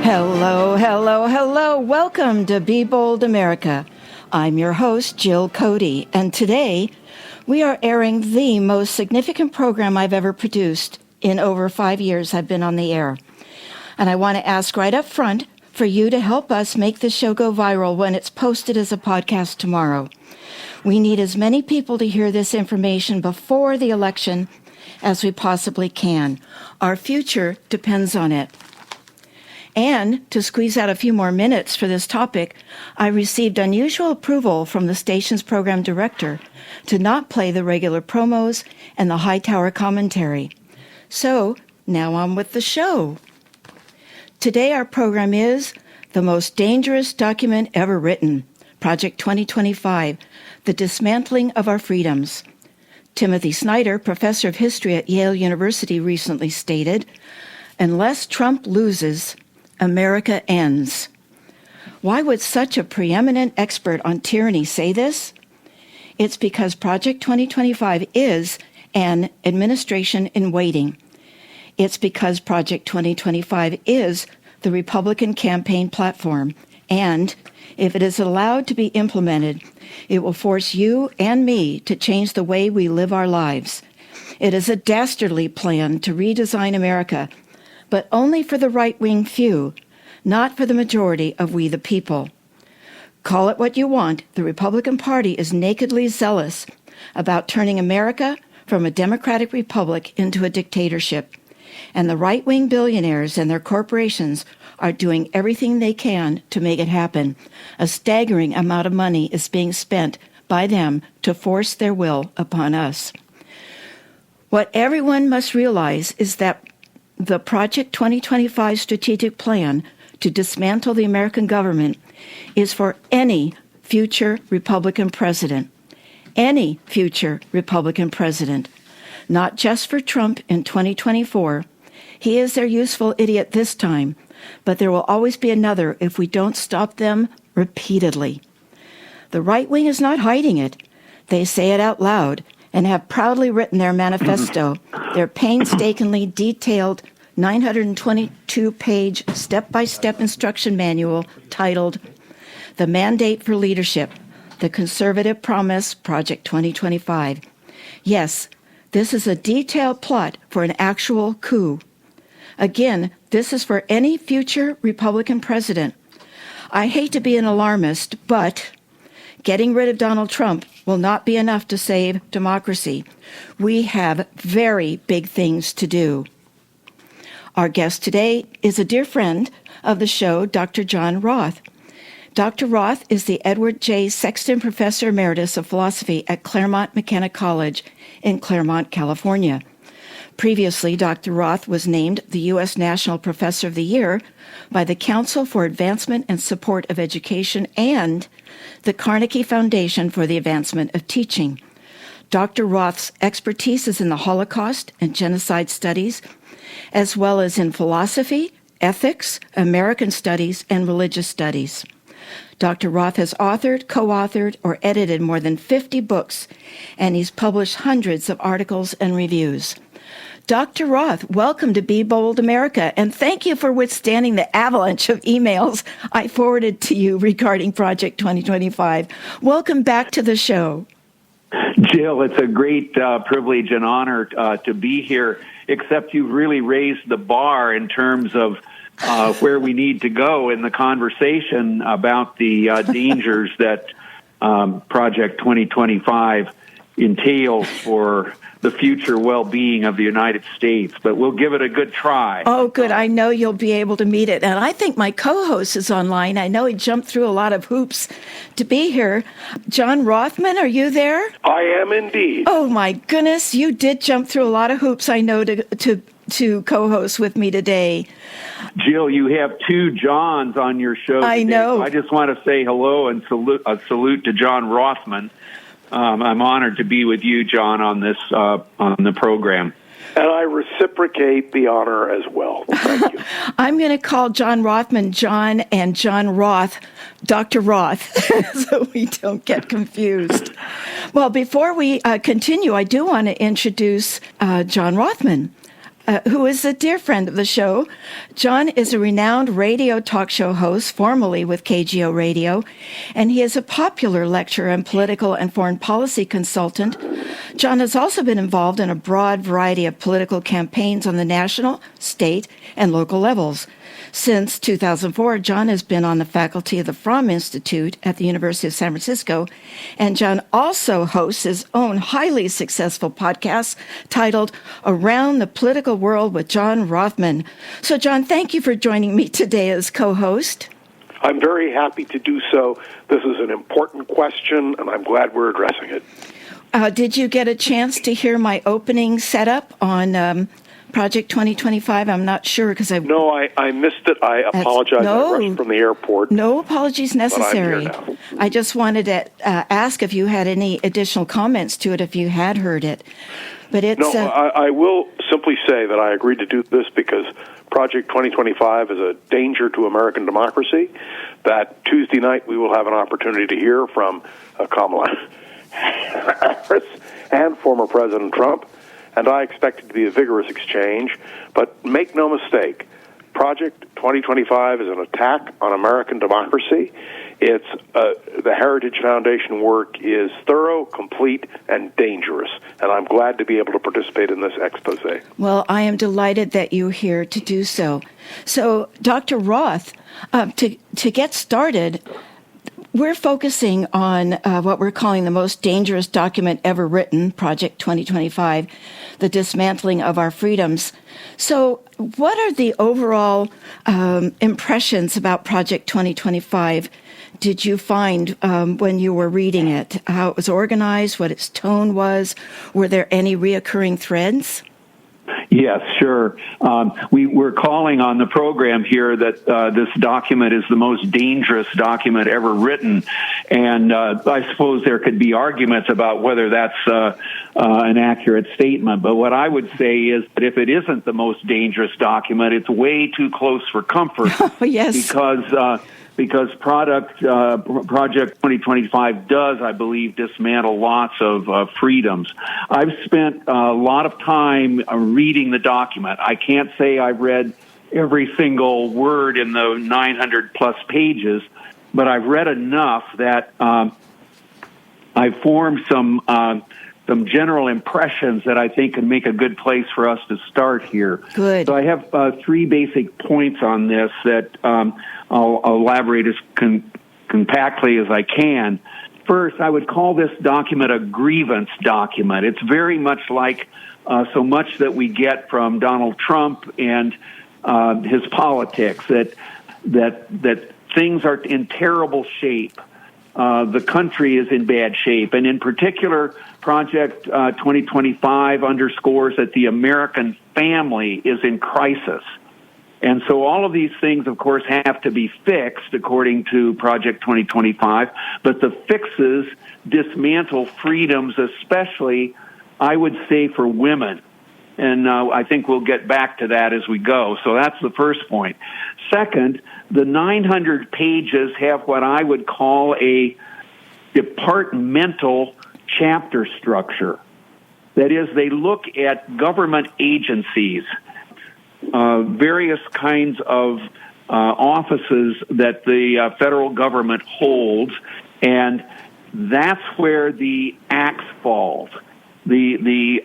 Hello, hello, hello. Welcome to Be Bold America. I'm your host, Jill Cody, and today we are airing the most significant program I've ever produced in over 5 years I've been on the air. And I want to ask right up front for you to help us make this show go viral when it's posted as a podcast tomorrow. We need as many people to hear this information before the election as we possibly can. Our future depends on it. And to squeeze out a few more minutes for this topic, I received unusual approval from the station's program director to not play the regular promos and the Hightower commentary. So now on with the show. Today our program is The Most Dangerous Document Ever Written, Project 2025, The Dismantling of Our Freedoms. Timothy Snyder, professor of history at Yale University, recently stated, "Unless Trump loses, America ends." Why would such a preeminent expert on tyranny say this? It's because Project 2025 is an administration in waiting. It's because Project 2025 is the Republican campaign platform, and if it is allowed to be implemented, it will force you and me to change the way we live our lives. It is a dastardly plan to redesign America, but only for the right-wing few, not for the majority of we the people. Call it what you want, the Republican Party is nakedly zealous about turning America from a democratic republic into a dictatorship. And the right-wing billionaires and their corporations are doing everything they can to make it happen. A staggering amount of money is being spent by them to force their will upon us. What everyone must realize is that the Project 2025 strategic plan to dismantle the American government is for any future Republican president. Any future Republican president. Not just for Trump in 2024. He is their useful idiot this time, but there will always be another if we don't stop them repeatedly. The right wing is not hiding it. They say it out loud and have proudly written their manifesto, their painstakingly detailed 922-page step-by-step instruction manual titled The Mandate for Leadership, The Conservative Promise, Project 2025. Yes, this is a detailed plot for an actual coup. Again, this is for any future Republican president. I hate to be an alarmist, but getting rid of Donald Trump will not be enough to save democracy. We have very big things to do. Our guest today is a dear friend of the show, Dr. John Roth. Dr. Roth is the Edward J. Sexton Professor Emeritus of Philosophy at Claremont McKenna College in Claremont, California. Previously, Dr. Roth was named the U.S. National Professor of the Year by the Council for Advancement and Support of Education and the Carnegie Foundation for the Advancement of Teaching. Dr. Roth's expertise is in the Holocaust and genocide studies, as well as in philosophy, ethics, American studies, and religious studies. Dr. Roth has authored, co-authored, or edited more than 50 books, and he's published hundreds of articles and reviews. Dr. Roth, welcome to Be Bold America, and thank you for withstanding the avalanche of emails I forwarded to you regarding Project 2025. Welcome back to the show. Jill, it's a great privilege and honor to be here, except you've really raised the bar in terms of where we need to go in the conversation about the dangers that Project 2025 entails for the future well-being of the United States, but we'll give it a good try. Oh, good. I know you'll be able to meet it. And I think my co-host is online. I know he jumped through a lot of hoops to be here. John Rothman, are you there? I am indeed. Oh, my goodness. You did jump through a lot of hoops, I know, to co-host with me today. Jill, you have two Johns on your show today. I know. So I just want to say hello and salute to John Rothman. I'm honored to be with you, John, on this on the program. And I reciprocate the honor as well. Thank you. I'm going to call John Rothman John and John Roth Dr. Roth so we don't get confused. Well, before we continue, I do want to introduce John Rothman. who is a dear friend of the show. John is a renowned radio talk show host, formerly with KGO Radio, and he is a popular lecturer and political and foreign policy consultant. John has also been involved in a broad variety of political campaigns on the national, state, and local levels. Since 2004, John has been on the faculty of the Fromm Institute at the University of San Francisco, and John also hosts his own highly successful podcast titled Around the Political World with John Rothman. So, John, thank you for joining me today as co-host. I'm very happy to do so. This is an important question, and I'm glad we're addressing it. Did you get a chance to hear my opening setup on Project 2025? I'm not sure because No, I missed it. I apologize. I rushed from the airport. No apologies necessary. But I'm here now. I just wanted to ask if you had any additional comments to it if you had heard it. But it's No, I will simply say that I agreed to do this because Project 2025 is a danger to American democracy. That Tuesday night we will have an opportunity to hear from Kamala Harris and former President Trump. And I expect it to be a vigorous exchange. But make no mistake, Project 2025 is an attack on American democracy. It's the Heritage Foundation work is thorough, complete, and dangerous. And I'm glad to be able to participate in this expose. Well, I am delighted that you're here to do so. So, Dr. Roth, to get started, we're focusing on what we're calling the most dangerous document ever written, Project 2025, the dismantling of our freedoms. So what are the overall impressions about Project 2025 did you find when you were reading it? How it was organized, what its tone was? Were there any reoccurring threads? Yes, sure. We're calling on the program here that this document is the most dangerous document ever written, and I suppose there could be arguments about whether that's an accurate statement. But what I would say is that if it isn't the most dangerous document, it's way too close for comfort. Oh, yes. Because Project 2025 does, I believe, dismantle lots of freedoms. I've spent a lot of time reading the document. I can't say I've read every single word in the 900-plus pages, but I've read enough that I've formed some general impressions that I think can make a good place for us to start here. Good. So I have three basic points on this that I'll elaborate as compactly as I can. First, I would call this document a grievance document. It's very much like so much that we get from Donald Trump and his politics, that things are in terrible shape. The country is in bad shape. And in particular, Project 2025 underscores that the American family is in crisis. And so all of these things, of course, have to be fixed according to Project 2025, but the fixes dismantle freedoms, especially, I would say, for women. And I think we'll get back to that as we go. So that's the first point. Second, the 900 pages have what I would call a departmental chapter structure. That is, they look at government agencies, various kinds of offices that the federal government holds, and that's where the axe falls. The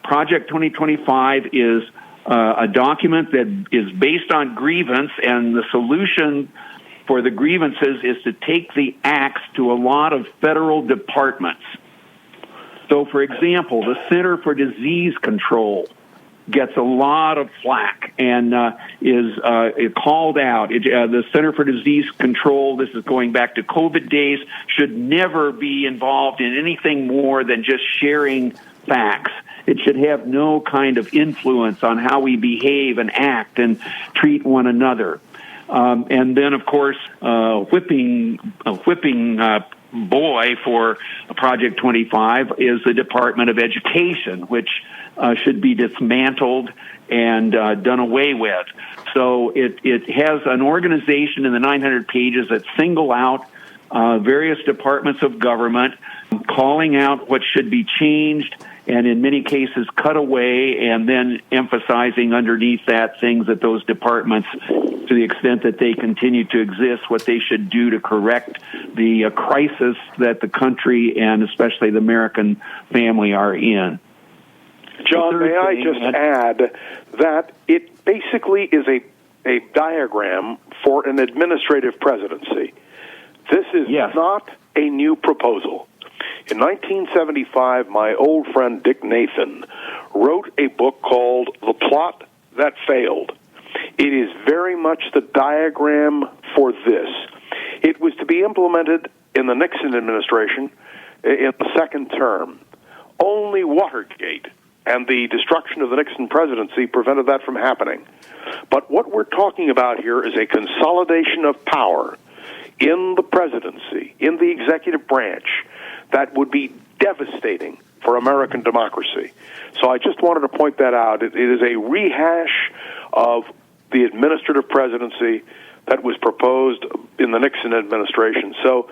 Project 2025 is a document that is based on grievance, and the solution for the grievances is to take the axe to a lot of federal departments. So, for example, the Center for Disease Control gets a lot of flack and is called out. The Center for Disease Control, this is going back to COVID days, should never be involved in anything more than just sharing facts. It should have no kind of influence on how we behave and act and treat one another. And then, of course, whipping boy for Project 25 is the Department of Education, which should be dismantled and done away with. So it has an organization in the 900 pages that single out various departments of government, calling out what should be changed and in many cases cut away, and then emphasizing underneath that things that those departments, to the extent that they continue to exist, what they should do to correct the crisis that the country and especially the American family are in. John, may I just add that it basically is a diagram for an administrative presidency. This is not a new proposal. In 1975, my old friend Dick Nathan wrote a book called The Plot That Failed. It is very much the diagram for this. It was to be implemented in the Nixon administration in the second term. Only Watergate and the destruction of the Nixon presidency prevented that from happening. But what we're talking about here is a consolidation of power in the presidency, in the executive branch, that would be devastating for American democracy. So I just wanted to point that out. It is a rehash of the administrative presidency that was proposed in the Nixon administration. So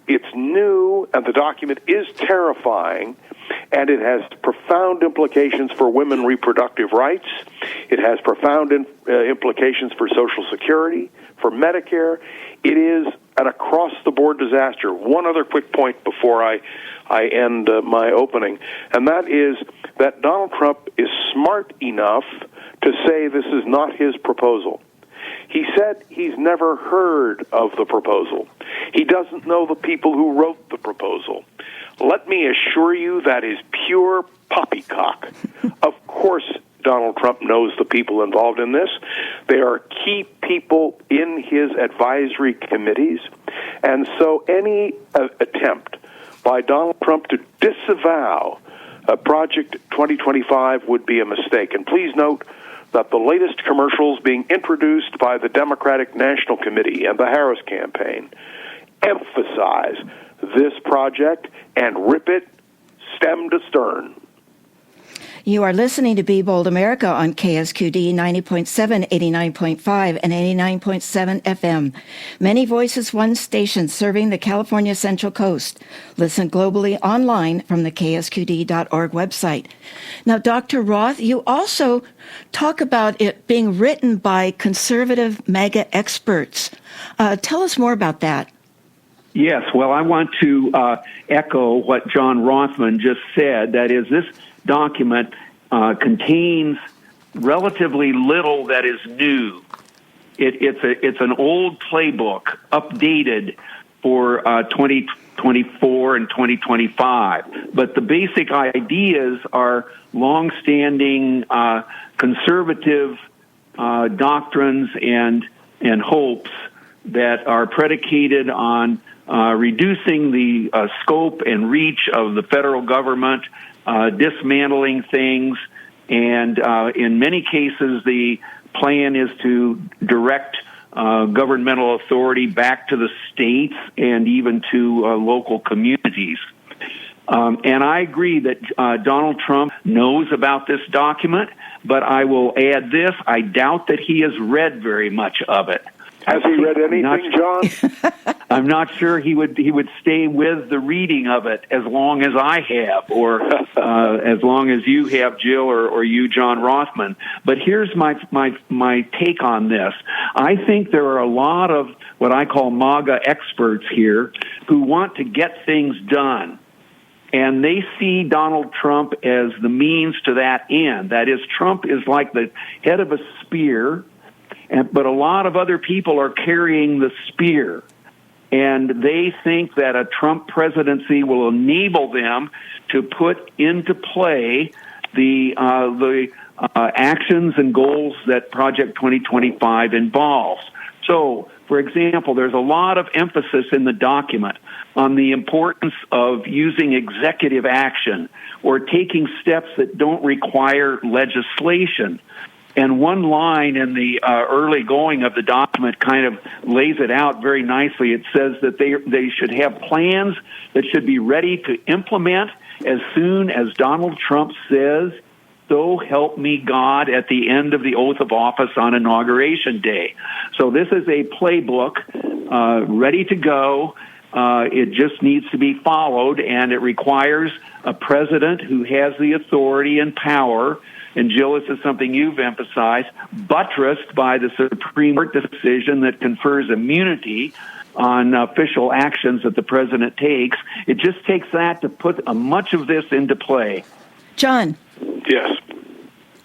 it's new, and the document is terrifying, and it has profound implications for women reproductive rights. It has profound implications for Social Security, for Medicare. It is an across-the-board disaster. One other quick point before I end my opening, and that is that Donald Trump is smart enough to say this is not his proposal. He said he's never heard of the proposal. He doesn't know the people who wrote the proposal. Let me assure you that is pure poppycock. Of course, Donald Trump knows the people involved in this. They are key people in his advisory committees. And so any attempt by Donald Trump to disavow Project 2025 would be a mistake. And please note that the latest commercials being introduced by the Democratic National Committee and the Harris campaign emphasize this project and rip it stem to stern. You are listening to Be Bold America on KSQD 90.7, 89.5, and 89.7 FM. Many voices, one station serving the California Central Coast. Listen globally online from the KSQD.org website. Now, Dr. Roth, you also talk about it being written by conservative MAGA experts. Tell us more about that. Yes, well, I want to echo what John Rothman just said. That is, this document contains relatively little that is new. It's an old playbook updated for 2024 and 2025, but the basic ideas are longstanding conservative doctrines and hopes that are predicated on reducing the scope and reach of the federal government, dismantling things, and in many cases the plan is to direct governmental authority back to the states and even to local communities. And I agree that Donald Trump knows about this document, but I will add this: I doubt that he has read very much of it. Has he read anything, John? I'm not sure he would stay with the reading of it as long as I have, or as long as you have, Jill, or you, John Rothman. But here's my take on this. I think there are a lot of what I call MAGA experts here who want to get things done. And they see Donald Trump as the means to that end. That is, Trump is like the head of a spear, but a lot of other people are carrying the spear. And they think that a Trump presidency will enable them to put into play the actions and goals that Project 2025 involves. So, for example, there's a lot of emphasis in the document on the importance of using executive action or taking steps that don't require legislation. And one line in the early going of the document kind of lays it out very nicely. It says that they should have plans that should be ready to implement as soon as Donald Trump says, "So help me God," at the end of the oath of office on Inauguration Day. So this is a playbook ready to go. It just needs to be followed, and it requires a president who has the authority and power. And Jill, this is something you've emphasized, buttressed by the Supreme Court decision that confers immunity on official actions that the president takes. It just takes that to put much of this into play. John. Yes.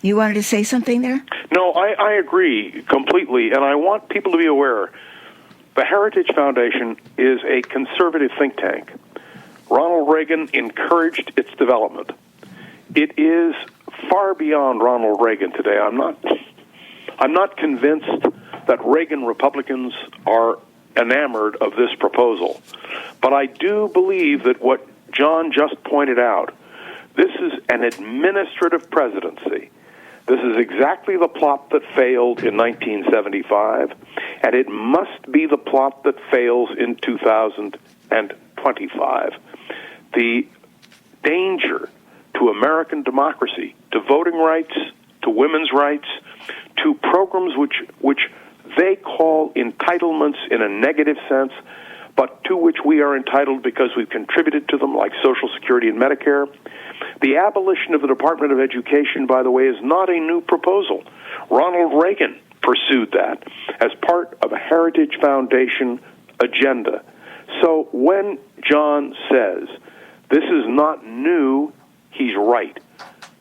You wanted to say something there? No, I agree completely, and I want people to be aware. The Heritage Foundation is a conservative think tank. Ronald Reagan encouraged its development. It is far beyond Ronald Reagan today. I'm not convinced that Reagan Republicans are enamored of this proposal. But I do believe that what John just pointed out, this is an administrative presidency. This is exactly the plot that failed in 1975, and it must be the plot that fails in 2025. The danger to American democracy, to voting rights, to women's rights, to programs which they call entitlements in a negative sense, but to which we are entitled because we've contributed to them, like Social Security and Medicare. The abolition of the Department of Education, by the way, is not a new proposal. Ronald Reagan pursued that as part of a Heritage Foundation agenda. So when John says this is not new, he's right.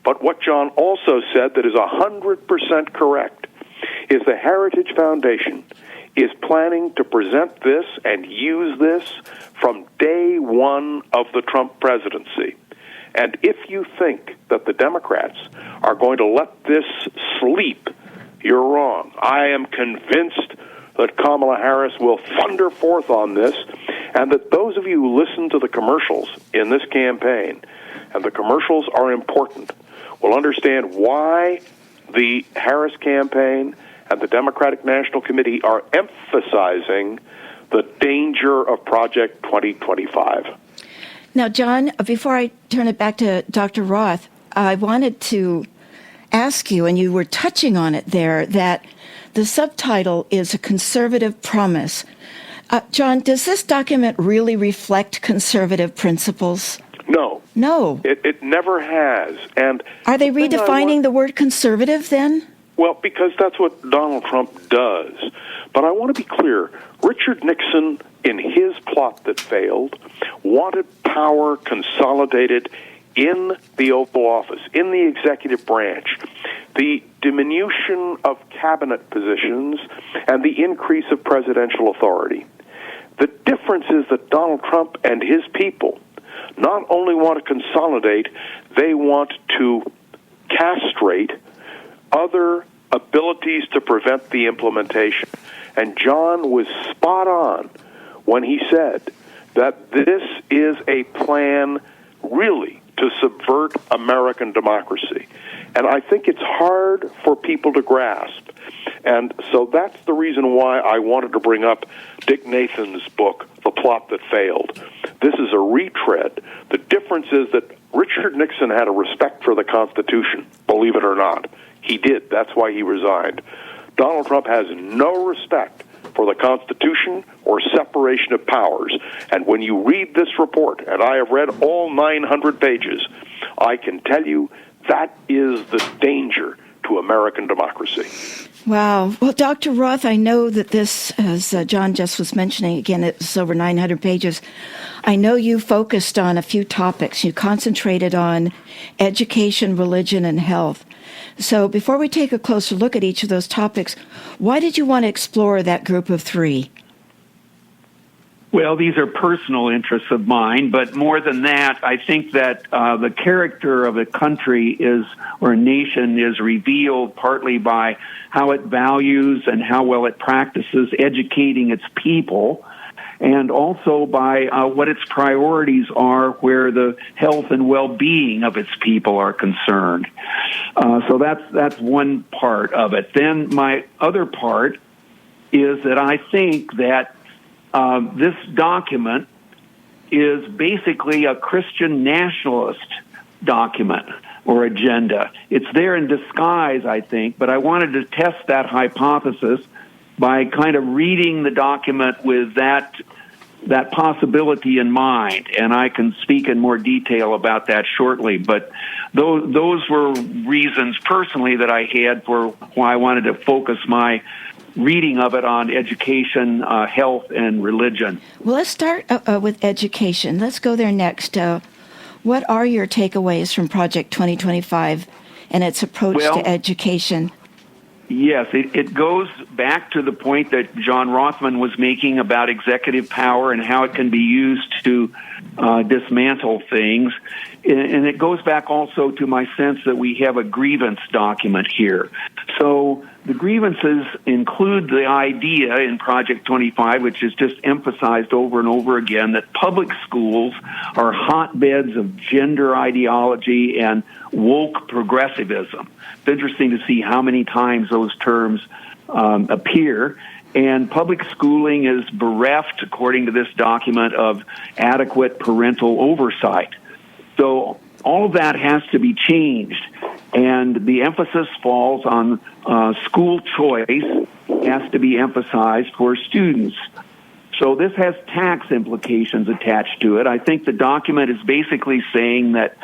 But what John also said that is 100% correct is the Heritage Foundation is planning to present this and use this from day one of the Trump presidency. And if you think that the Democrats are going to let this sleep, you're wrong. I am convinced that Kamala Harris will thunder forth on this, and that those of you who listen to the commercials in this campaign, and the commercials are important, will understand why the Harris campaign and the Democratic National Committee are emphasizing the danger of Project 2025. Now, John, before I turn it back to Dr. Roth, I wanted to ask you, and you were touching on it there, that the subtitle is A Conservative Promise. John, does this document really reflect conservative principles? No. No. It never has. And are they redefining the word conservative then? Well, because that's what Donald Trump does. But I want to be clear. Richard Nixon, in his plot that failed, wanted power consolidated in the Oval Office, in the executive branch, the diminution of cabinet positions, and the increase of presidential authority. The difference is that Donald Trump and his people not only want to consolidate, they want to castrate other abilities to prevent the implementation. And John was spot on when he said that this is a plan really to subvert American democracy. And I think it's hard for people to grasp. And so that's the reason why I wanted to bring up Dick Nathan's book, The Plot That Failed. This is a retread. The difference is that Richard Nixon had a respect for the Constitution, believe it or not. He did. That's why he resigned. Donald Trump has no respect for the Constitution or separation of powers. And when you read this report, and I have read all 900 pages, I can tell you that is the danger to American democracy. Wow. Well, Dr. Roth, I know that this, as John just was mentioning, again, it's over 900 pages. I know you focused on a few topics. You concentrated on education, religion, and health. So before we take a closer look at each of those topics, why did you want to explore that group of three? Well, these are personal interests of mine, but more than that, I think that the character of a country is, or a nation is revealed partly by how it values and how well it practices educating its people, and also by what its priorities are where the health and well-being of its people are concerned. So that's one part of it. Then my other part is that I think that this document is basically a Christian nationalist document or agenda. It's there in disguise, I think, but I wanted to test that hypothesis by kind of reading the document with that that possibility in mind, and I can speak in more detail about that shortly. But those were reasons personally that I had for why I wanted to focus my reading of it on education, health, and religion. Well, let's start with education. Let's go there next. What are your takeaways from Project 2025 and its approach to education? Yes, it goes back to the point that John Rothman was making about executive power and how it can be used to dismantle things. And it goes back also to my sense that we have a grievance document here. So the grievances include the idea in Project 25, which is just emphasized over and over again, that public schools are hotbeds of gender ideology and woke progressivism. It's interesting to see how many times those terms appear. And public schooling is bereft, according to this document, of adequate parental oversight. So all of that has to be changed. And the emphasis falls on school choice has to be emphasized for students. So this has tax implications attached to it. I think the document is basically saying that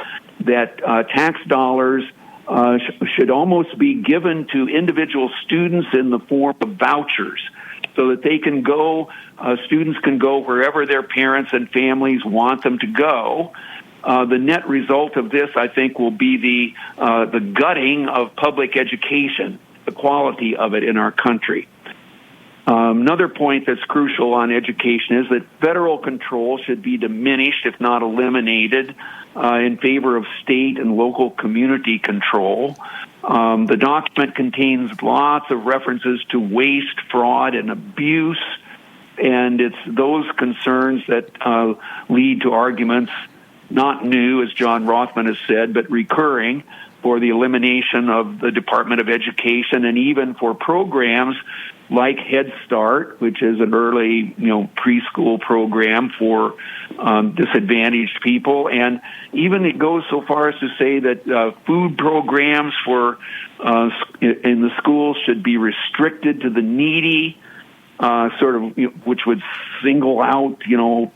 tax dollars should almost be given to individual students in the form of vouchers, so that they can go, students can go wherever their parents and families want them to go. The net result of this, I think, will be the gutting of public education, the quality of it in our country. Another point that's crucial on education is that federal control should be diminished, if not eliminated, in favor of state and local community control. The document contains lots of references to waste, fraud, and abuse, and it's those concerns that lead to arguments not new, as John Rothman has said, but recurring, for the elimination of the Department of Education, and even for programs like Head Start, which is an early, preschool program for disadvantaged people. And even it goes so far as to say that food programs for in the schools should be restricted to the needy, which would single out,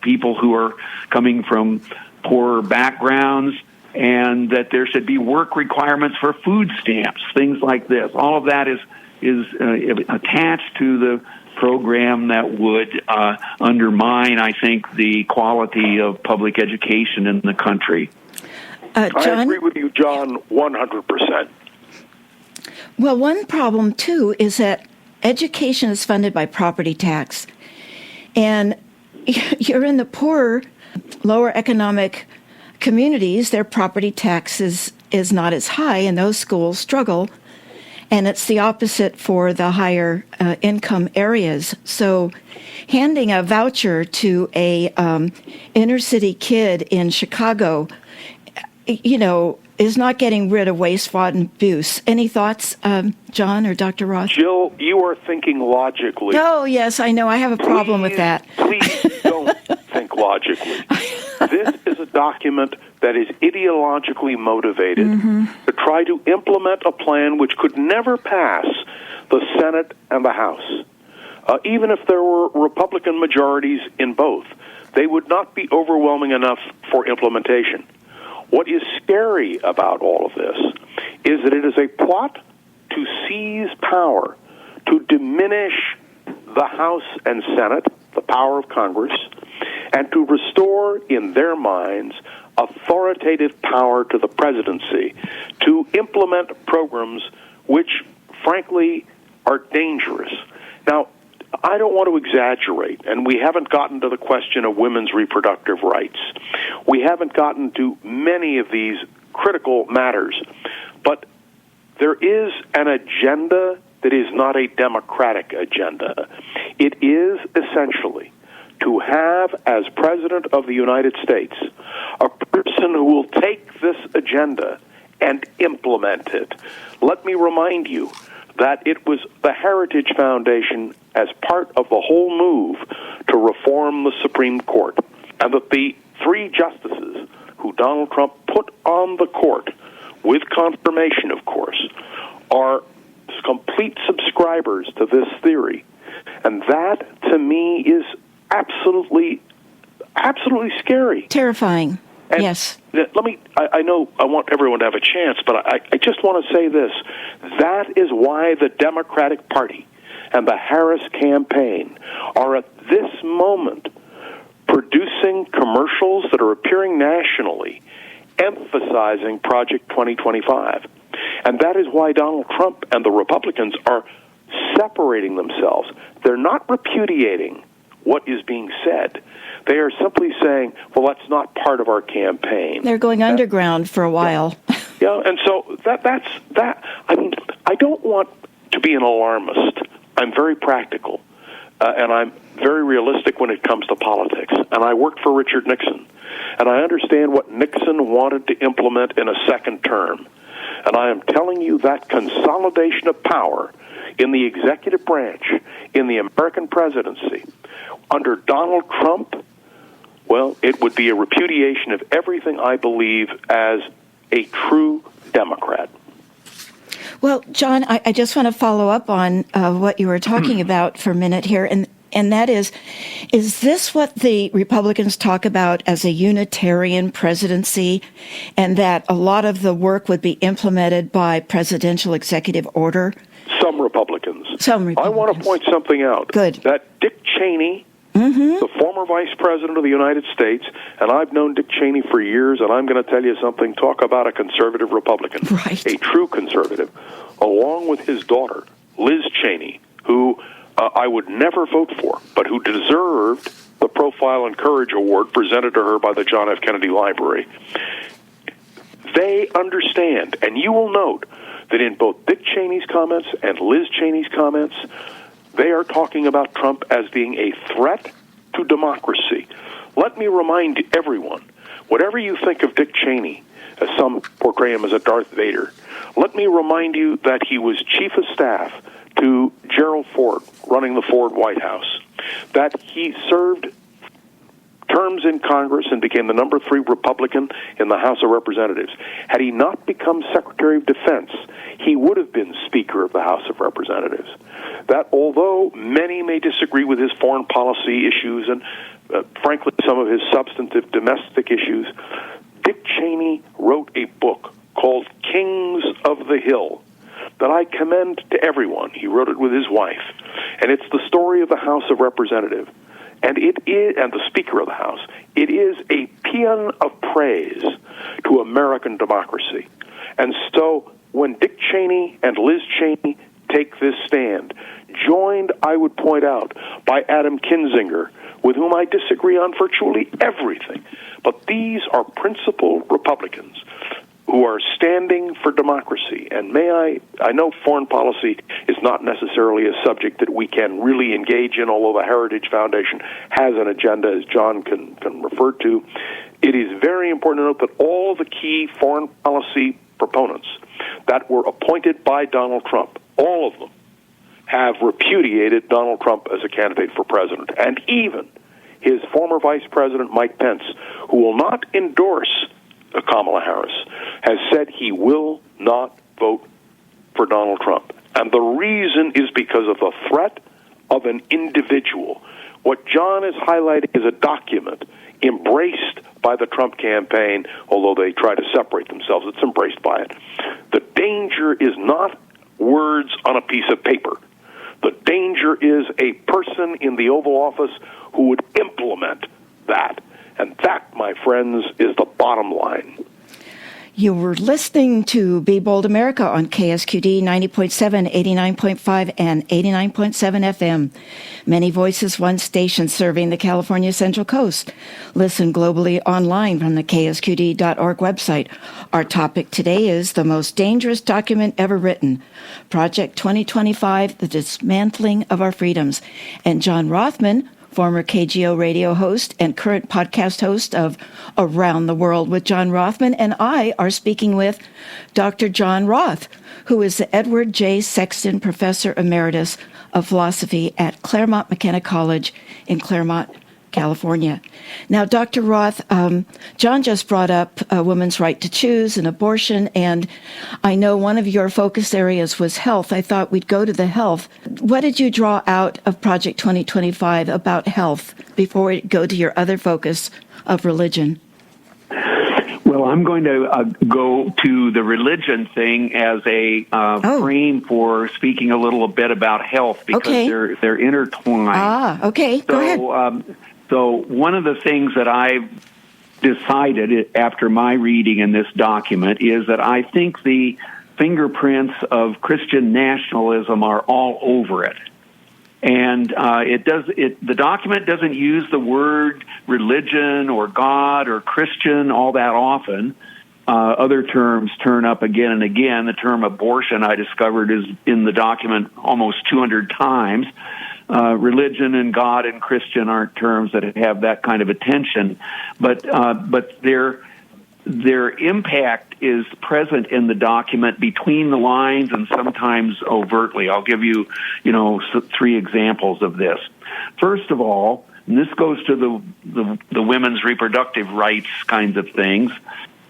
people who are coming from poorer backgrounds, and that there should be work requirements for food stamps, things like this. All of that is attached to the program that would undermine, I think, the quality of public education in the country. John? I agree with you, John, 100%. Well, one problem, too, is that education is funded by property tax. And you're in the poorer, lower economic communities, their property tax is not as high, and those schools struggle. And it's the opposite for the higher income areas. So handing a voucher to a inner city kid in Chicago, is not getting rid of waste, fraud, and abuse. Any thoughts, John or Dr. Roth? Jill, you are thinking logically. Oh, yes, I know. I have a problem with that. Please don't think logically. This is a document that is ideologically motivated to try to implement a plan which could never pass the Senate and the House. Even if there were Republican majorities in both, they would not be overwhelming enough for implementation. What is scary about all of this is that it is a plot to seize power, to diminish the House and Senate, the power of Congress, and to restore, in their minds, authoritative power to the presidency to implement programs which, frankly, are dangerous. Now, I don't want to exaggerate, and we haven't gotten to the question of women's reproductive rights. We haven't gotten to many of these critical matters, but there is an agenda that is not a democratic agenda. It is essentially to have, as President of the United States, a person who will take this agenda and implement it. Let me remind you that it was the Heritage Foundation, as part of the whole move to reform the Supreme Court, and that the three justices who Donald Trump put on the court, with confirmation, of course, are complete subscribers to this theory. And that, to me, is absolutely absolutely scary. Terrifying. And yes. I know I want everyone to have a chance, but I just want to say this. That is why the Democratic Party and the Harris campaign are at this moment producing commercials that are appearing nationally emphasizing Project 2025. And that is why Donald Trump and the Republicans are separating themselves. They're not repudiating what is being said. They are simply saying, well, that's not part of our campaign. They're going underground for a while. Yeah, and so that's that. I mean, I don't want to be an alarmist. I'm very practical, and I'm very realistic when it comes to politics. And I worked for Richard Nixon, and I understand what Nixon wanted to implement in a second term. And I am telling you that consolidation of power in the executive branch, in the American presidency, under Donald Trump, well, it would be a repudiation of everything I believe as a true Democrat. Well, John, I just want to follow up on what you were talking about for a minute here, and that is this what the Republicans talk about as a unitarian presidency, and that a lot of the work would be implemented by presidential executive order? Some Republicans. I want to point something out. Good. That Dick Cheney, the former vice president of the United States, and I've known Dick Cheney for years, and I'm going to tell you something, talk about a conservative Republican, right. A true conservative, along with his daughter, Liz Cheney, who I would never vote for, but who deserved the Profile and Courage Award presented to her by the John F. Kennedy Library. They understand, and you will note that in both Dick Cheney's comments and Liz Cheney's comments, they are talking about Trump as being a threat to democracy. Let me remind everyone, whatever you think of Dick Cheney, as some portray him as a Darth Vader, let me remind you that he was chief of staff to Gerald Ford, running the Ford White House, that he served terms in Congress and became the number 3 Republican in the House of Representatives. Had he not become Secretary of Defense, he would have been Speaker of the House of Representatives. That although many may disagree with his foreign policy issues and, frankly, some of his substantive domestic issues, Dick Cheney wrote a book called Kings of the Hill that I commend to everyone. He wrote it with his wife. And it's the story of the House of Representatives. And it is, and the Speaker of the House, it is a paean of praise to American democracy. And so when Dick Cheney and Liz Cheney take this stand, joined, I would point out, by Adam Kinzinger, with whom I disagree on virtually everything, but these are principled Republicans who are standing for democracy. And I know foreign policy is not necessarily a subject that we can really engage in, although the Heritage Foundation has an agenda, as John can refer to. It is very important to note that all the key foreign policy proponents that were appointed by Donald Trump, all of them, have repudiated Donald Trump as a candidate for president. And even his former Vice President, Mike Pence, who will not endorse Kamala Harris, has said he will not vote for Donald Trump. And the reason is because of the threat of an individual. What John is highlighting is a document embraced by the Trump campaign, although they try to separate themselves. It's embraced by it. The danger is not words on a piece of paper. The danger is a person in the Oval Office who would implement that. And that, my friends, is the bottom line. You were listening to Be Bold America on KSQD 90.7, 89.5, and 89.7 FM. Many voices, one station serving the California Central Coast. Listen globally online from the KSQD.org website. Our topic today is the most dangerous document ever written, Project 2025, the Dismantling of Our Freedoms. And John Rothman, former KGO radio host and current podcast host of Around the World with John Rothman, and I are speaking with Dr. John Roth, who is the Edward J. Sexton Professor Emeritus of Philosophy at Claremont McKenna College in Claremont, California. Now, Dr. Roth, John just brought up a woman's right to choose and abortion, and I know one of your focus areas was health. I thought we'd go to the health. What did you draw out of Project 2025 about health before we go to your other focus of religion? Well, I'm going to go to the religion thing as a frame for speaking a little bit about health, because they're intertwined. Okay. Go ahead. So one of the things that I've decided after my reading in this document is that I think the fingerprints of Christian nationalism are all over it. And the document doesn't use the word religion or God or Christian all that often. Other terms turn up again and again. The term abortion, I discovered, is in the document almost 200 times. Religion and God and Christian aren't terms that have that kind of attention, but their impact is present in the document between the lines and sometimes overtly. I'll give you, three examples of this. First of all, and this goes to the women's reproductive rights kinds of things.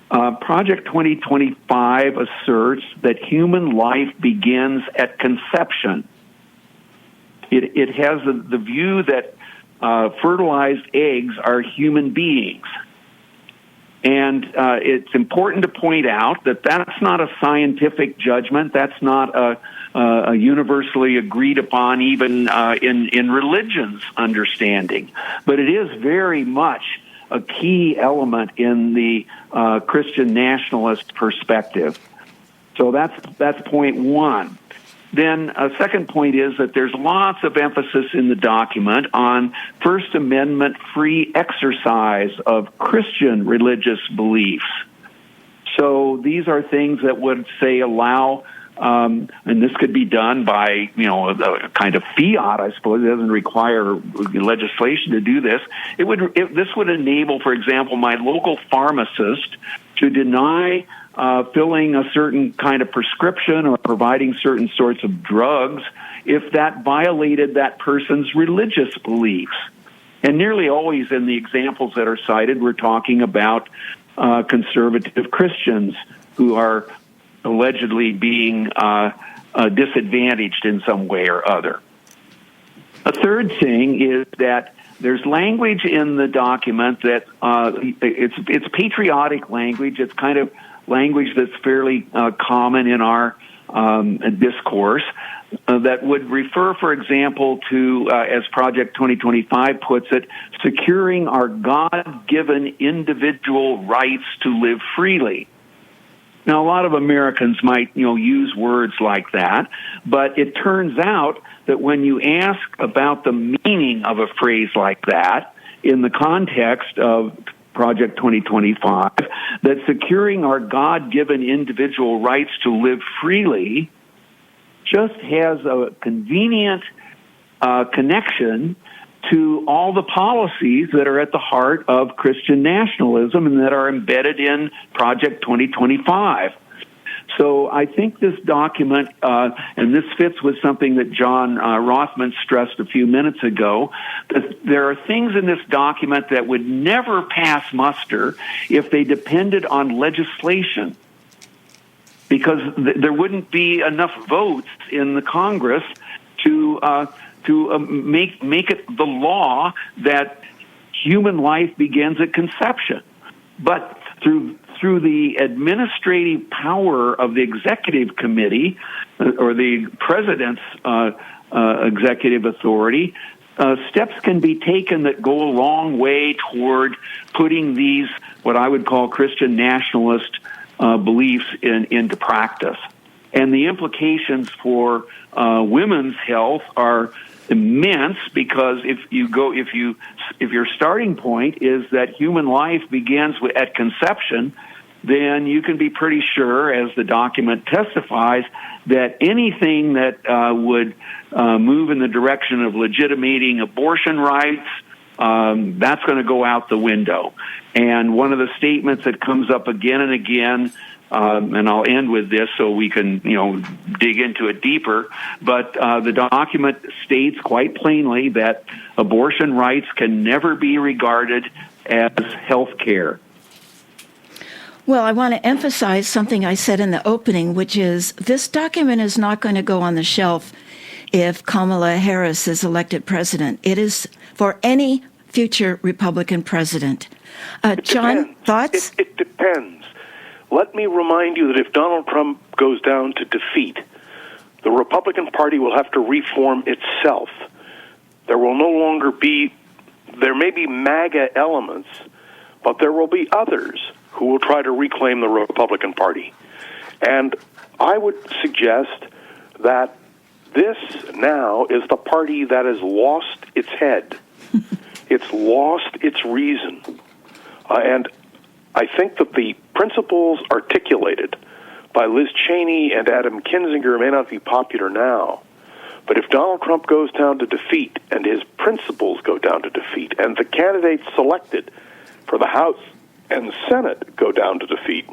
Project 2025 asserts that human life begins at conception. It has the view that fertilized eggs are human beings. And it's important to point out that that's not a scientific judgment. That's not a universally agreed upon, even in religion's understanding. But it is very much a key element in the Christian nationalist perspective. So that's point one. Then a second point is that there's lots of emphasis in the document on First Amendment free exercise of Christian religious beliefs. So these are things that would, say, allow, and this could be done by, a kind of fiat, I suppose. It doesn't require legislation to do this. This would enable, for example, my local pharmacist to deny filling a certain kind of prescription or providing certain sorts of drugs if that violated that person's religious beliefs. And nearly always in the examples that are cited, we're talking about conservative Christians who are allegedly being disadvantaged in some way or other. A third thing is that there's language in the document that it's patriotic language. It's kind of language that's fairly common in our discourse that would refer, for example, to, as Project 2025 puts it, securing our God-given individual rights to live freely. Now, a lot of Americans might, use words like that, but it turns out that when you ask about the meaning of a phrase like that in the context of Project 2025, that securing our God-given individual rights to live freely just has a convenient connection to all the policies that are at the heart of Christian nationalism and that are embedded in Project 2025. So I think this document, and this fits with something that John Rothman stressed a few minutes ago, that there are things in this document that would never pass muster if they depended on legislation, because there wouldn't be enough votes in the Congress to make it the law that human life begins at conception. But through the administrative power of the executive committee or the president's executive authority, steps can be taken that go a long way toward putting these, what I would call Christian nationalist beliefs into practice. And the implications for women's health are immense, because if your starting point is that human life begins at conception, then you can be pretty sure, as the document testifies, that anything that would move in the direction of legitimating abortion rights, that's going to go out the window. And one of the statements that comes up again and again and I'll end with this so we can, dig into it deeper. But the document states quite plainly that abortion rights can never be regarded as health care. Well, I want to emphasize something I said in the opening, which is this document is not going to go on the shelf if Kamala Harris is elected president. It is for any future Republican president. John, thoughts? It depends. Let me remind you that if Donald Trump goes down to defeat, the Republican Party will have to reform itself. There will no longer be, there may be MAGA elements, but there will be others who will try to reclaim the Republican Party. And I would suggest that this now is the party that has lost its head. It's lost its reason. And I think that the principles articulated by Liz Cheney and Adam Kinzinger may not be popular now, but if Donald Trump goes down to defeat and his principles go down to defeat and the candidates selected for the House and the Senate go down to defeat,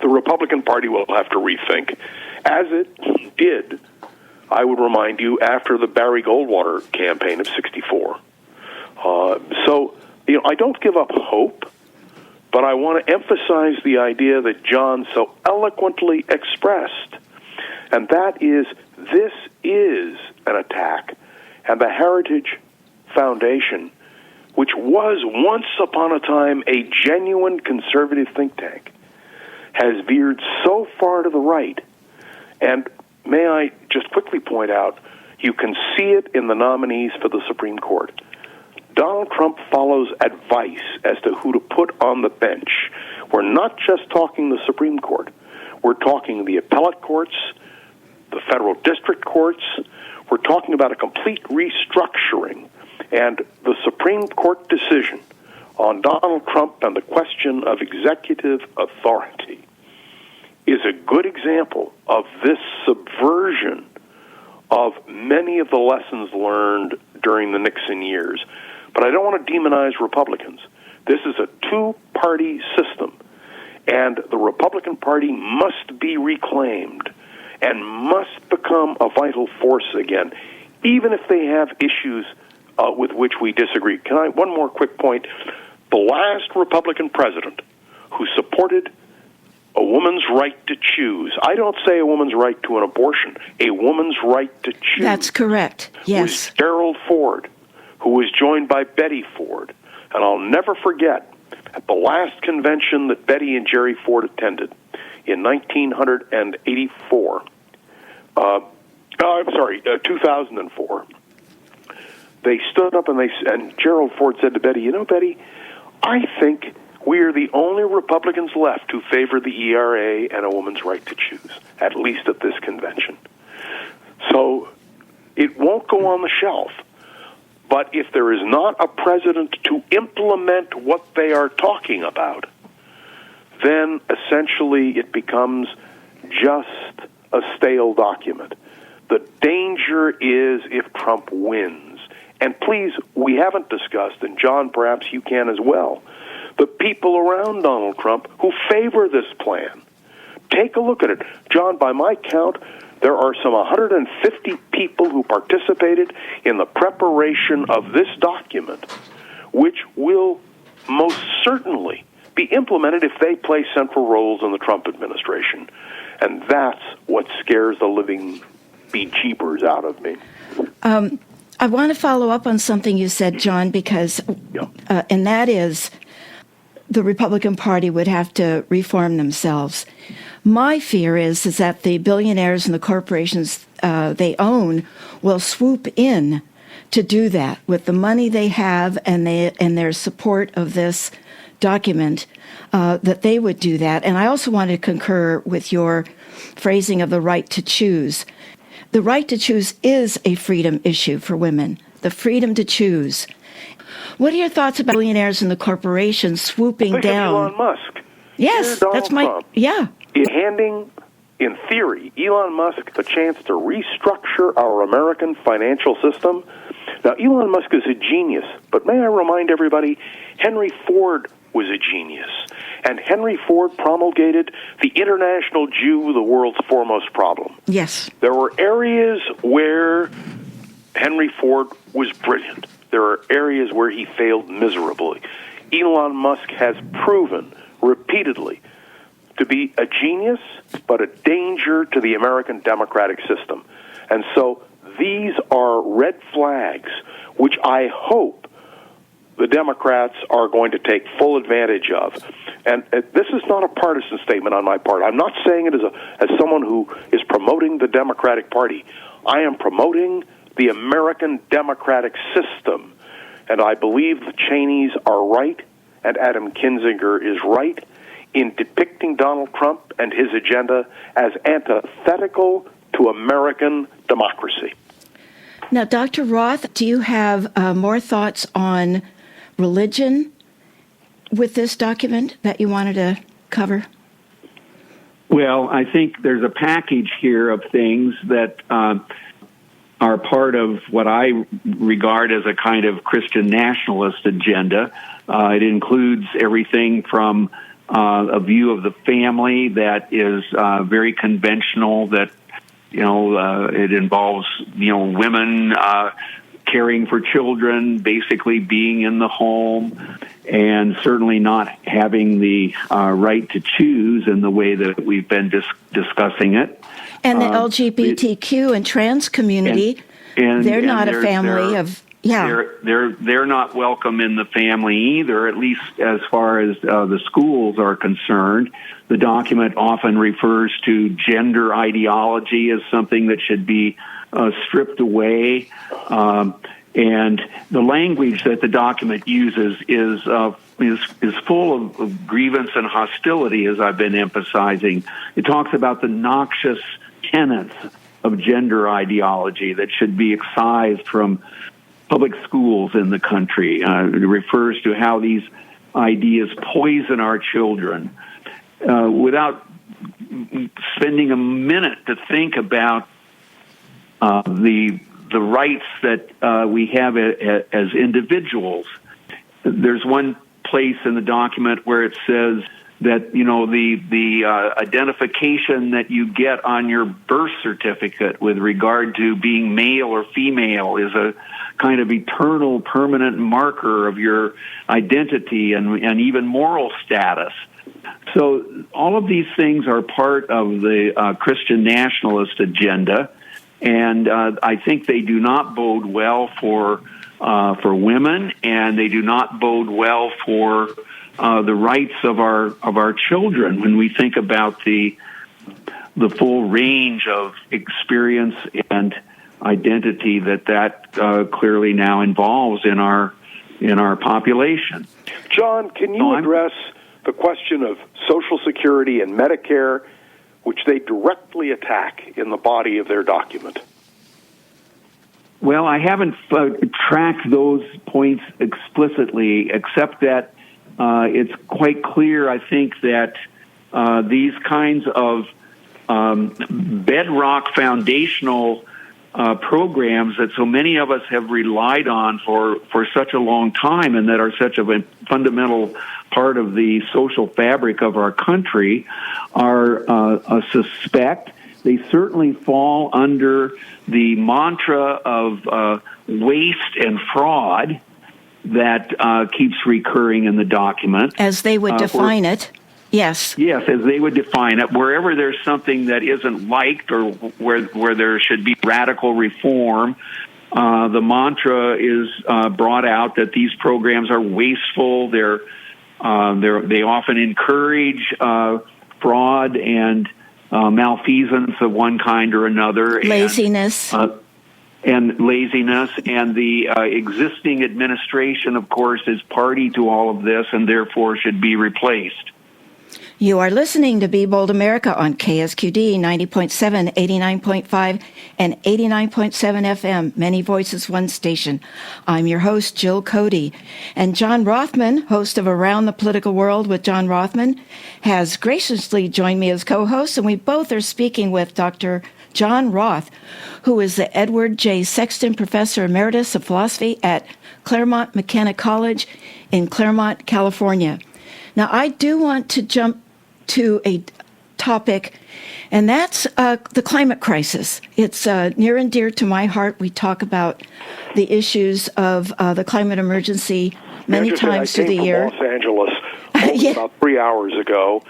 the Republican Party will have to rethink, as it did, I would remind you, after the Barry Goldwater campaign of '64. I don't give up hope, but I want to emphasize the idea that John so eloquently expressed, and that is, this is an attack, and the Heritage Foundation, which was once upon a time a genuine conservative think tank, has veered so far to the right. And may I just quickly point out, you can see it in the nominees for the Supreme Court. Donald Trump follows advice as to who to put on the bench. We're not just talking the Supreme Court. We're talking the appellate courts, the federal district courts. We're talking about a complete restructuring. And the Supreme Court decision on Donald Trump and the question of executive authority is a good example of this subversion of many of the lessons learned during the Nixon years. But I don't want to demonize Republicans. This is a two-party system, and the Republican Party must be reclaimed and must become a vital force again, even if they have issues with which we disagree. One more quick point. The last Republican president who supported a woman's right to choose, I don't say a woman's right to an abortion, a woman's right to choose. That's correct, yes. Was Gerald Ford, who was joined by Betty Ford. And I'll never forget, at the last convention that Betty and Jerry Ford attended in 1984, 2004, they stood up and Gerald Ford said to Betty, "You know, Betty, I think we are the only Republicans left who favor the ERA and a woman's right to choose, at least at this convention." So it won't go on the shelf. But if there is not a president to implement what they are talking about, then essentially it becomes just a stale document. The danger is if Trump wins. And please, we haven't discussed, and John, perhaps you can as well, the people around Donald Trump who favor this plan. Take a look at it. John, by my count, there are some 150 people who participated in the preparation of this document, which will most certainly be implemented if they play central roles in the Trump administration. And that's what scares the living bejeepers out of me. I want to follow up on something you said, John, because, and that is the Republican Party would have to reform themselves. My fear is that the billionaires and the corporations they own will swoop in to do that with the money they have and their support of this document, that they would do that. And I also want to concur with your phrasing of the right to choose. The right to choose is a freedom issue for women, the freedom to choose. What are your thoughts about billionaires and the corporations swooping down? Elon Musk. Yes, that's my, Trump. yeah. Handing, in theory, Elon Musk the chance to restructure our American financial system. Now, Elon Musk is a genius, but may I remind everybody, Henry Ford was a genius. And Henry Ford promulgated the international Jew, the world's foremost problem. Yes. There were areas where Henry Ford was brilliant. There are areas where he failed miserably. Elon Musk has proven repeatedly to be a genius, but a danger to the American democratic system. And so these are red flags, which I hope the Democrats are going to take full advantage of. And this is not a partisan statement on my part. I'm not saying it as someone who is promoting the Democratic Party. I am promoting the American democratic system. And I believe the Cheneys are right, and Adam Kinzinger is right, in depicting Donald Trump and his agenda as antithetical to American democracy. Now, Dr. Roth, do you have more thoughts on religion with this document that you wanted to cover? Well, I think there's a package here of things that are part of what I regard as a kind of Christian nationalist agenda. It includes everything from a view of the family that is very conventional, that, it involves, women caring for children, basically being in the home, and certainly not having the right to choose in the way that we've been discussing it. And the LGBTQ and trans community, they're not a family of... Yeah, they're not welcome in the family either, at least as far as the schools are concerned. The document often refers to gender ideology as something that should be stripped away, and the language that the document uses is full of grievance and hostility, as I've been emphasizing. It talks about the noxious tenets of gender ideology that should be excised from public schools in the country. It refers to how these ideas poison our children without spending a minute to think about the rights that we have as individuals. There's one place in the document where it says that the identification that you get on your birth certificate with regard to being male or female is a kind of eternal, permanent marker of your identity and even moral status. So all of these things are part of the Christian nationalist agenda, and I think they do not bode well for women, and they do not bode well for the rights of our children when we think about the full range of experience and identity that clearly now involves in our population. John, can you address the question of Social Security and Medicare, which they directly attack in the body of their document? Well, I haven't tracked those points explicitly, except that it's quite clear, I think, that these kinds of bedrock foundational programs that so many of us have relied on for such a long time and that are such a fundamental part of the social fabric of our country are a suspect. They certainly fall under the mantra of waste and fraud that keeps recurring in the document. As they would define it. Yes. Yes, as they would define it. Wherever there's something that isn't liked or where there should be radical reform, the mantra is brought out that these programs are wasteful. They often encourage fraud and malfeasance of one kind or another. Laziness. And the existing administration, of course, is party to all of this and therefore should be replaced. You are listening to Be Bold America on KSQD 90.7, 89.5, and 89.7 FM, Many Voices, One Station. I'm your host, Jill Cody. And John Rothman, host of Around the Political World with John Rothman, has graciously joined me as co-host, and we both are speaking with Dr. John Roth, who is the Edward J. Sexton Professor Emeritus of Philosophy at Claremont McKenna College in Claremont, California. Now, I do want to jump to a topic, and that's the climate crisis. It's near and dear to my heart. We talk about the issues of the climate emergency many times through the year. I came from Los Angeles only about 3 hours ago.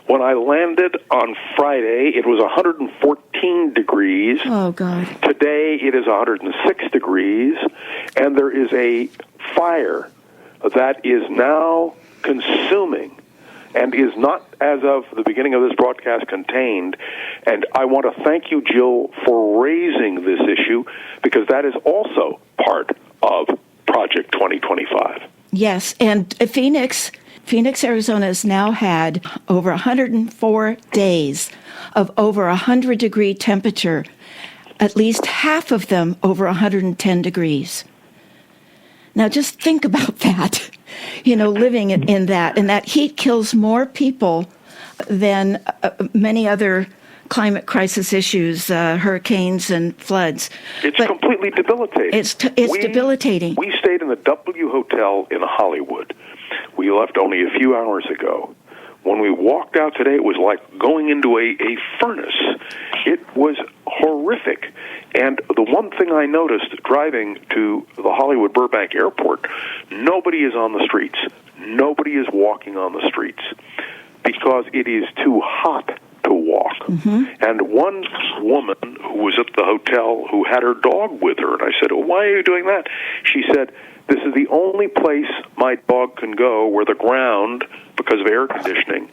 When I landed on Friday, it was 114 degrees. Oh, God. Today, it is 106 degrees, and there is a fire that is now consuming and is not, as of the beginning of this broadcast, contained. And I want to thank you, Jill, for raising this issue, because that is also part of Project 2025. Yes, and Phoenix, Arizona has now had over 104 days of over 100-degree temperature, at least half of them over 110 degrees. Now, just think about that, living in that. And that heat kills more people than many other climate crisis issues, hurricanes and floods. It's completely debilitating. It's debilitating. We stayed in the W Hotel in Hollywood. We left only a few hours ago. When we walked out today, it was like going into a furnace. It was horrific. And the one thing I noticed driving to the Hollywood Burbank Airport, nobody is on the streets. Nobody is walking on the streets because it is too hot to walk. Mm-hmm. And one woman who was at the hotel who had her dog with her, and I said, "Why are you doing that?" She said, "This is the only place my dog can go where the ground, because of air conditioning,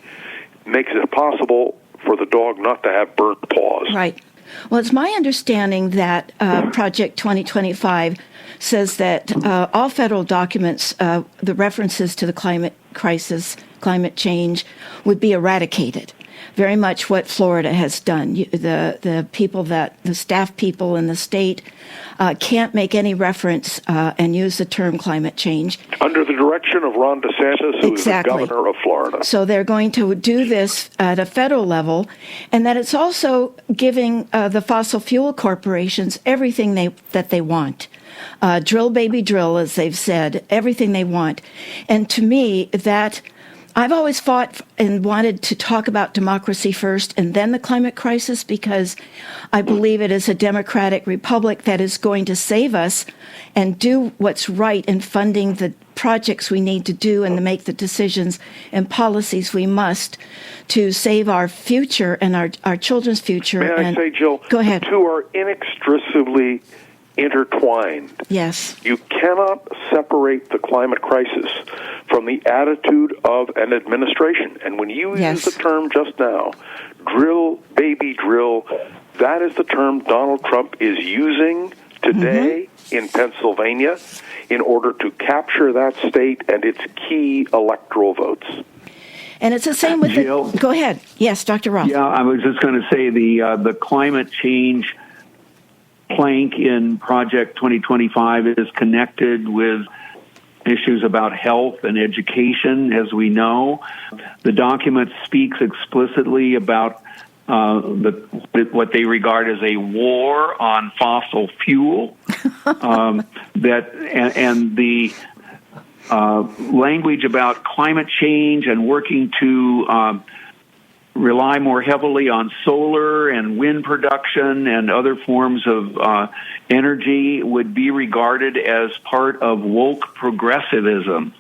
makes it possible for the dog not to have burnt paws." Right. Well, it's my understanding that Project 2025 says that all federal documents, the references to the climate crisis, climate change, would be eradicated. Very much what Florida has done. The staff people in the state can't make any reference and use the term climate change. Under the direction of Ron DeSantis, who is the governor of Florida. So they're going to do this at a federal level, and that it's also giving the fossil fuel corporations everything that they want. Drill, baby, drill, as they've said, everything they want. And to me, that I've always fought and wanted to talk about democracy first and then the climate crisis, because I believe it is a democratic republic that is going to save us and do what's right in funding the projects we need to do and to make the decisions and policies we must to save our future and our children's future. May I say, Jill, go ahead. The two are inextricably intertwined. Yes. You cannot separate the climate crisis from the attitude of an administration. And when you use the term just now, drill, baby, drill, that is the term Donald Trump is using today in Pennsylvania in order to capture that state and its key electoral votes. And it's the same with Jill, Go ahead. Yes, Dr. Roth. Yeah, I was just going to say the climate change plank in Project 2025 is connected with issues about health and education, as we know. The document speaks explicitly about what they regard as a war on fossil fuel. And the language about climate change and working to rely more heavily on solar and wind production and other forms of energy would be regarded as part of woke progressivism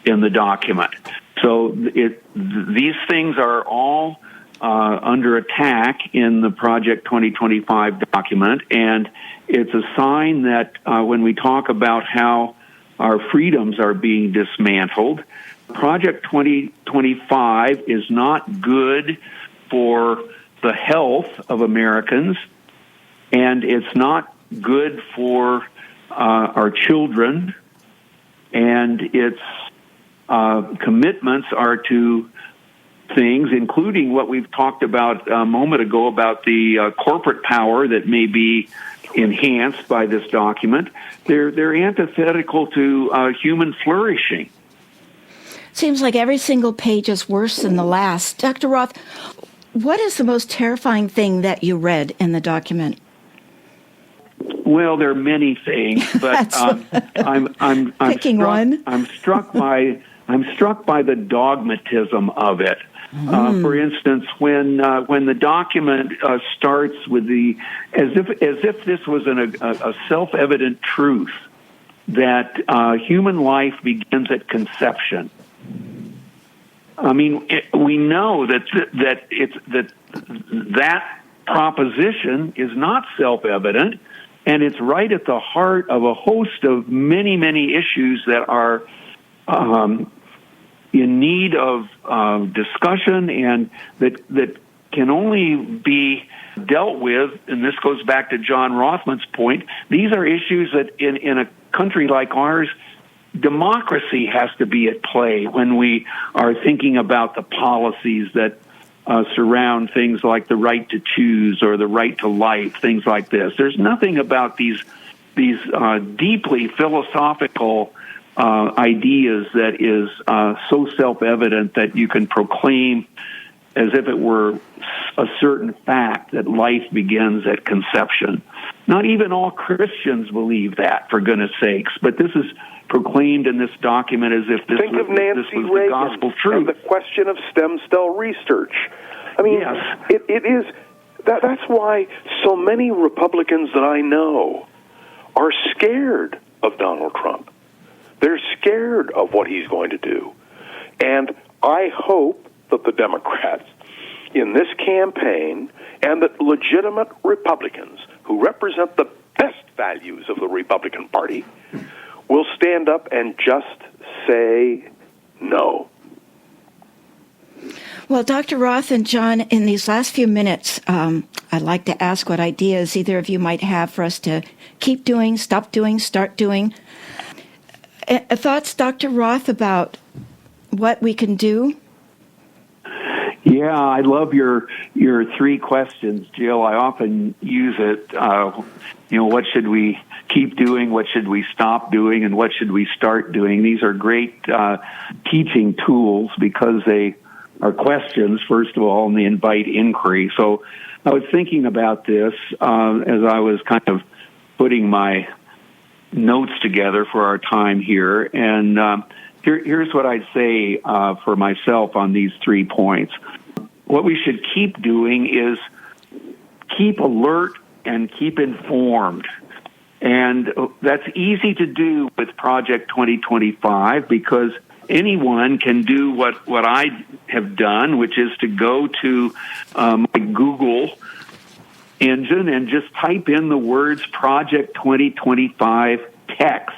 in the document. So these things are all under attack in the Project 2025 document, and it's a sign that when we talk about how our freedoms are being dismantled, Project 2025 is not good for the health of Americans, and it's not good for our children, and its commitments are to things, including what we've talked about a moment ago about the corporate power that may be enhanced by this document. They're antithetical to human flourishing. Seems like every single page is worse than the last. Dr. Roth, what is the most terrifying thing that you read in the document? Well, there are many things, but I'm picking one. I'm struck by I'm struck by the dogmatism of it. For instance, when the document starts with as if this was a self-evident truth that human life begins at conception. I mean, we know that proposition is not self-evident, and it's right at the heart of a host of many, many issues that are in need of discussion, and that can only be dealt with, and this goes back to John Rothman's point, these are issues that in a country like ours, democracy has to be at play when we are thinking about the policies that surround things like the right to choose or the right to life, things like this. There's nothing about these deeply philosophical ideas that is so self-evident that you can proclaim as if it were a certain fact that life begins at conception. Not even all Christians believe that, for goodness sakes, but this is proclaimed in this document as if this was the gospel truth. And the question of stem cell research. I mean, yes. it is. That's why so many Republicans that I know are scared of Donald Trump. They're scared of what he's going to do. And I hope that the Democrats in this campaign and that legitimate Republicans who represent the best values of the Republican Party will stand up and just say no. Well, Dr. Roth and John, in these last few minutes, I'd like to ask what ideas either of you might have for us to keep doing, stop doing, start doing. Thoughts, Dr. Roth, about what we can do? Yeah, I love your three questions, Jill. I often use it. What should we keep doing? What should we stop doing? And what should we start doing? These are great teaching tools because they are questions, first of all, and they invite inquiry. So I was thinking about this as I was kind of putting my notes together for our time here. And here's what I'd say for myself on these 3 points. What we should keep doing is keep alert and keep informed. And that's easy to do with Project 2025 because anyone can do what I have done, which is to go to my Google engine and just type in the words Project 2025 text.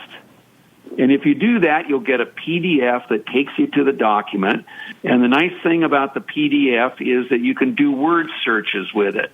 And if you do that, you'll get a PDF that takes you to the document. And the nice thing about the PDF is that you can do word searches with it.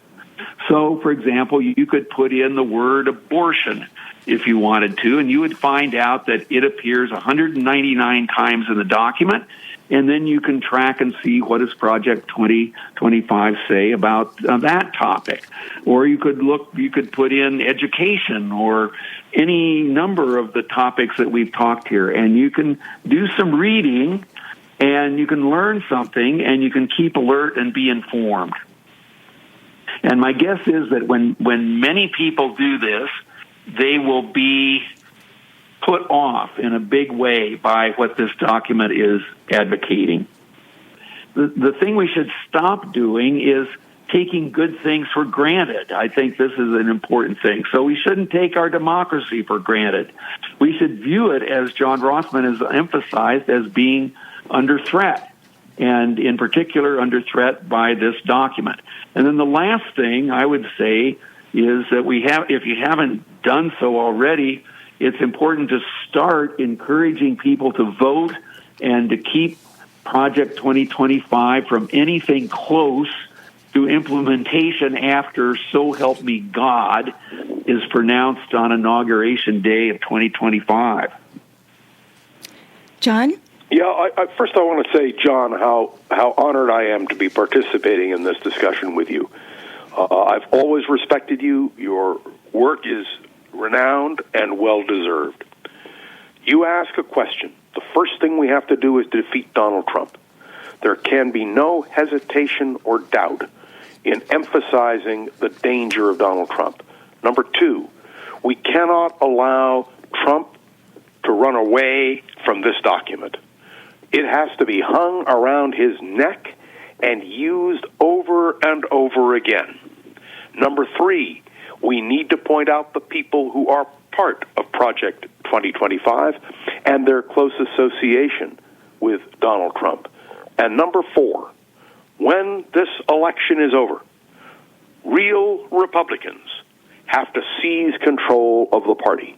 So, for example, you could put in the word abortion if you wanted to, and you would find out that it appears 199 times in the document. And then you can track and see what does Project 2025 say about that topic. Or you could put in education or any number of the topics that we've talked here. And you can do some reading and you can learn something and you can keep alert and be informed. And my guess is that when many people do this, they will be put off in a big way by what this document is advocating. The thing we should stop doing is taking good things for granted. I think this is an important thing. So we shouldn't take our democracy for granted. We should view it, as John Rothman has emphasized, as being under threat, and in particular under threat by this document. And then the last thing I would say is that if you haven't done so already, it's important to start encouraging people to vote and to keep Project 2025 from anything close to implementation after So Help Me God is pronounced on Inauguration Day of 2025. John? Yeah, first I want to say, John, how honored I am to be participating in this discussion with you. I've always respected you. Your work is renowned and well-deserved. You ask a question. The first thing we have to do is defeat Donald Trump. There can be no hesitation or doubt in emphasizing the danger of Donald Trump. Number two, we cannot allow Trump to run away from this document. It has to be hung around his neck and used over and over again. Number 3, we need to point out the people who are part of Project 2025 and their close association with Donald Trump. And number 4, when this election is over, real Republicans have to seize control of the party.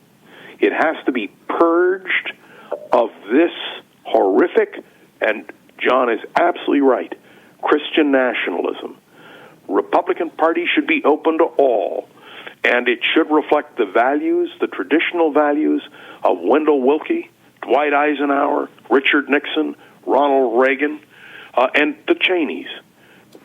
It has to be purged of this horrific, and John is absolutely right, Christian nationalism. Republican Party should be open to all, and it should reflect the values, the traditional values of Wendell Willkie, Dwight Eisenhower, Richard Nixon, Ronald Reagan, and the Cheneys.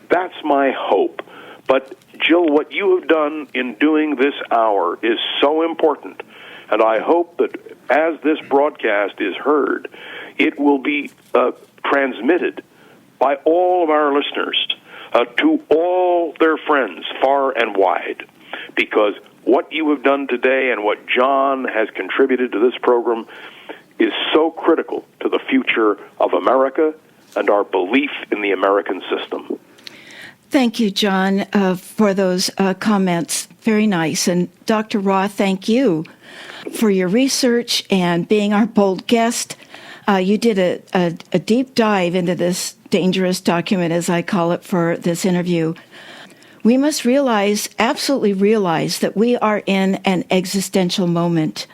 That's my hope. But, Jill, what you have done in doing this hour is so important, and I hope that as this broadcast is heard, it will be transmitted by all of our listeners to all their friends far and wide, because what you have done today and what John has contributed to this program is so critical to the future of America and our belief in the American system. Thank you, John, for those comments. Very nice. And Dr. Roth, thank you for your research and being our bold guest. You did a deep dive into this dangerous document, as I call it, for this interview. We must absolutely realize that we are in an existential moment.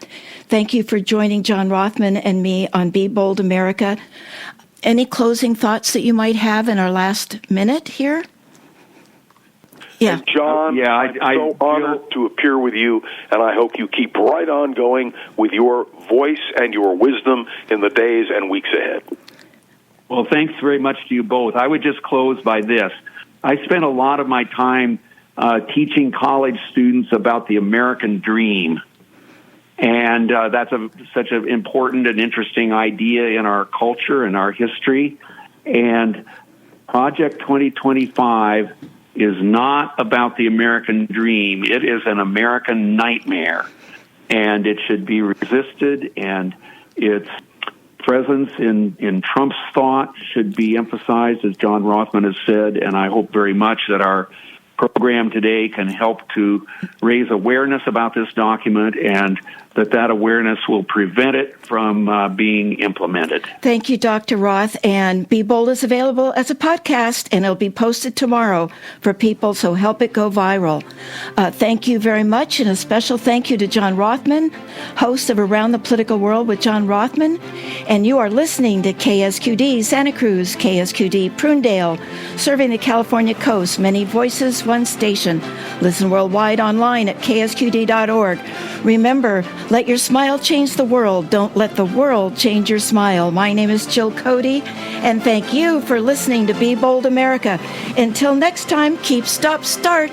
Thank you for joining John Rothman and me on Be Bold America. Any closing thoughts that you might have in our last minute here? Yeah. And John, I'm so honored to appear with you, and I hope you keep right on going with your voice and your wisdom in the days and weeks ahead. Well, thanks very much to you both. I would just close by this. I spent a lot of my time teaching college students about the American dream. And that's such an important and interesting idea in our culture and our history. And Project 2025 is not about the American dream. It is an American nightmare. And it should be resisted, and its presence in Trump's thought should be emphasized, as John Rothman has said, and I hope very much that our program today can help to raise awareness about this document, and that awareness will prevent it from being implemented. Thank you, Dr. Roth. And Be Bold is available as a podcast, and it'll be posted tomorrow for people, so help it go viral. Thank you very much, and a special thank you to John Rothman, host of Around the Political World with John Rothman. And you are listening to KSQD Santa Cruz, KSQD Prunedale, serving the California coast. Many voices, one station. Listen worldwide online at ksqd.org. Remember, let your smile change the world. Don't let the world change your smile. My name is Jill Cody, and thank you for listening to Be Bold America. Until next time, keep, stop, start.